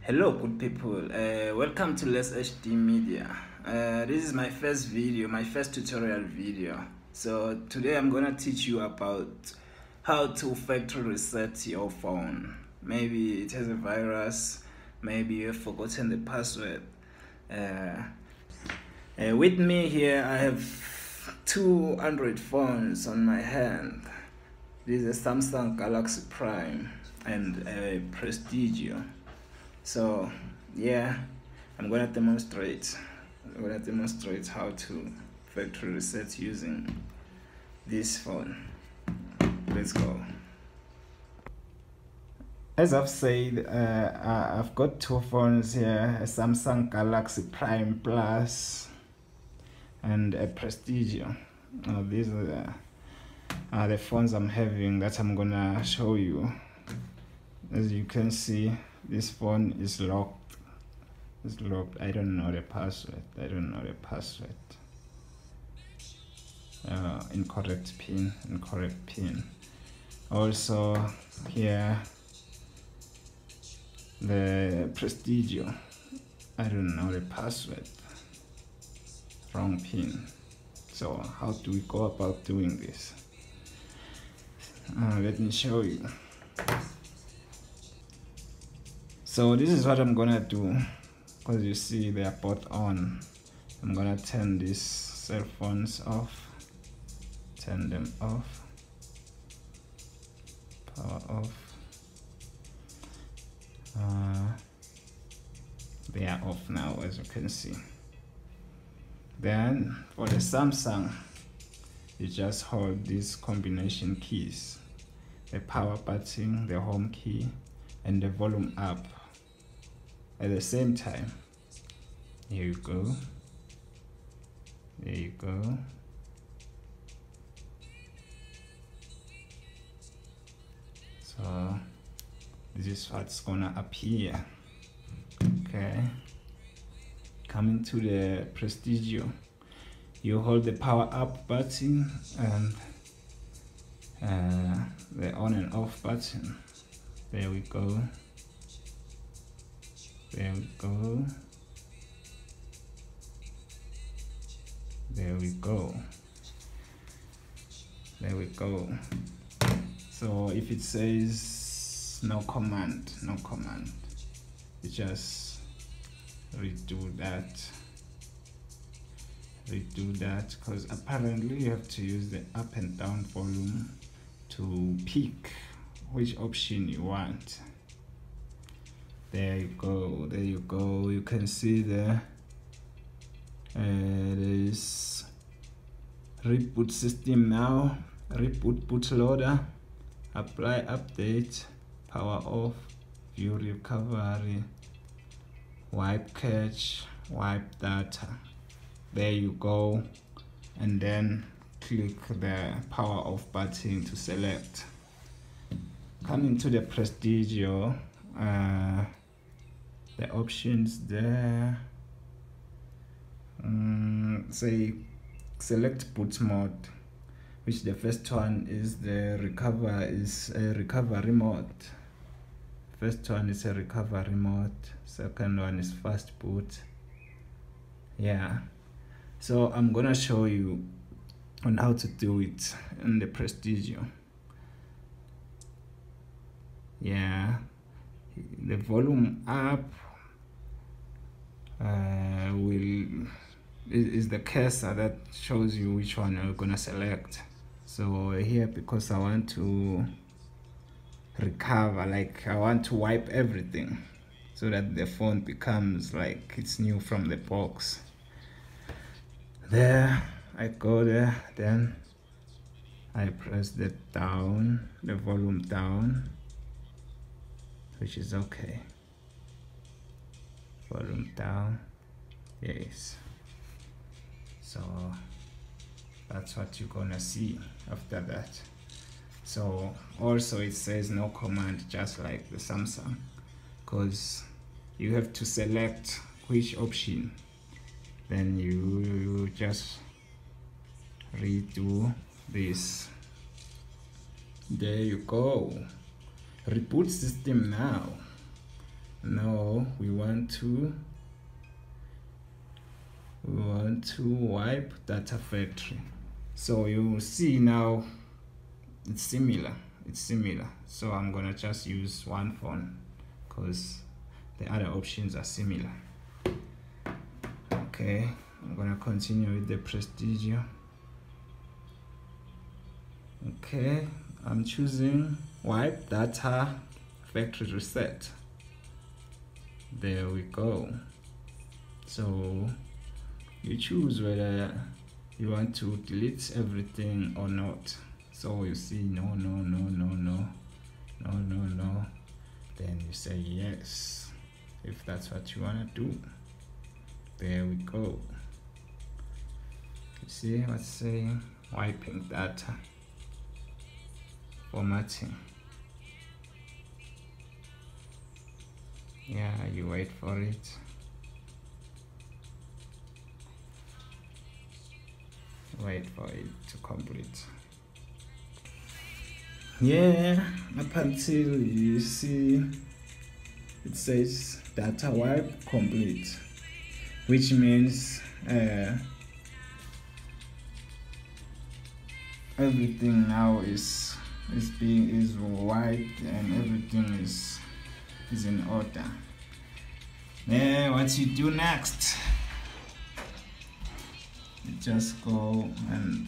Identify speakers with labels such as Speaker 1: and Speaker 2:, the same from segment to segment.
Speaker 1: Hello good people, welcome to Let's HD Media. This is my first video, my first tutorial video. So today I'm gonna teach you about how to factory reset your phone. Maybe it has a virus, maybe you've forgotten the password. With me here I have two Android phones on my hand. This is a Samsung Galaxy Prime and a Prestigio. So yeah, I'm gonna demonstrate how to factory reset using this phone. Let's go. As I've said, I've got two phones here, a Samsung Galaxy Prime Plus and a Prestigio. These are the phones I'm having that I'm gonna show you. As you can see, this phone is locked. It's locked. I don't know the password. Incorrect pin. Also here, the Prestigio. I don't know the password. Wrong pin. So how do we go about doing this? Let me show you. So this is what I'm gonna do, because you see they are both on. I'm gonna turn these cell phones off, turn them off, power off. They are off now, as you can see. Then for the Samsung, you just hold these combination keys, the power button, the home key, and the volume up at the same time. Here you go. There you go. So this is what's gonna appear. Okay. Coming to the Prestigio, you hold the power up button and the on and off button. There we go. There we go. There we go. There we go. So if it says no command, you just redo that, because apparently you have to use the up and down volume to pick which option you want. There you go. You can see there is reboot system now, reboot bootloader, apply update, power off, view recovery, wipe cache, wipe data. There you go, and then click the power off button to select. Coming to the Prestigio, the options there, say select boot mode, which the first one is the recovery mode. First one is a recovery mode, second one is fast boot. Yeah, so I'm gonna show you on how to do it in the Prestigio. Yeah, the volume up is the cursor that shows you which one you're gonna select. So here, because I want to recover, like I want to wipe everything so that the phone becomes like it's new from the box. There I go there, then I press the down, the volume down, which is okay. Volume down, yes. So that's what you're gonna see after that. So also it says no command, just like the Samsung, because you have to select which option, then you just redo this. There you go. Reboot system now. No, we want to wipe data factory. So you see now it's similar. So I'm gonna just use one phone because the other options are similar. Okay, I'm gonna continue with the Prestigio. Okay, I'm choosing wipe data factory reset. There we go. So you choose whether you want to delete everything or not. So you see no, then you say yes if that's what you want to do. There we go. You see what's saying? Wiping data, formatting. Yeah, you wait for it. Wait for it to complete. Yeah, up until you see it says data wipe complete, which means everything now is wiped and everything is in order. Yeah, what you do next? You just go and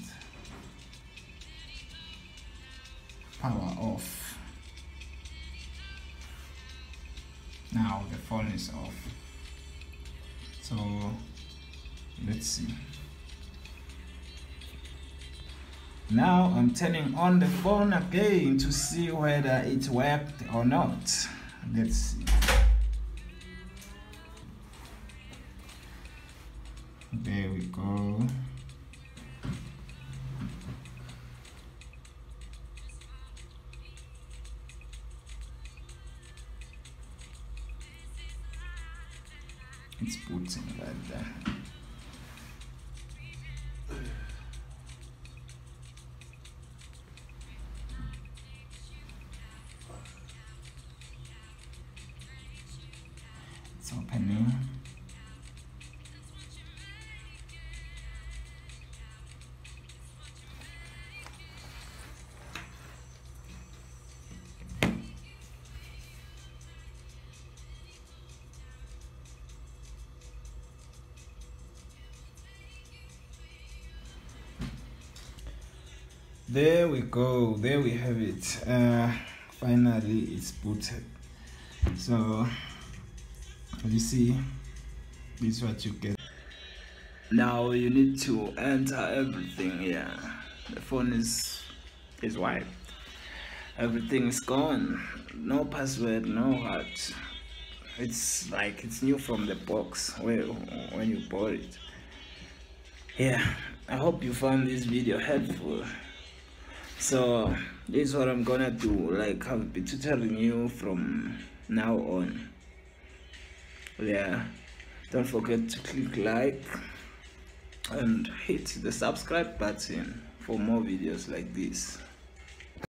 Speaker 1: power off. Now the phone is off. So let's see. Now I'm turning on the phone again to see whether it worked or not. Let's see. There we go. It's booting right there. It's opening. There we go, there we have it. Finally it's booted. So you see, this is what you get. Now you need to enter everything here. The phone is wiped. Everything is gone. No password, no what. It's like it's new from the box when you bought it. Yeah, I hope you found this video helpful. So this is what I'm gonna do. Like, I'll be tutoring you from now on. Yeah, don't forget to click like and hit the subscribe button for more videos like this.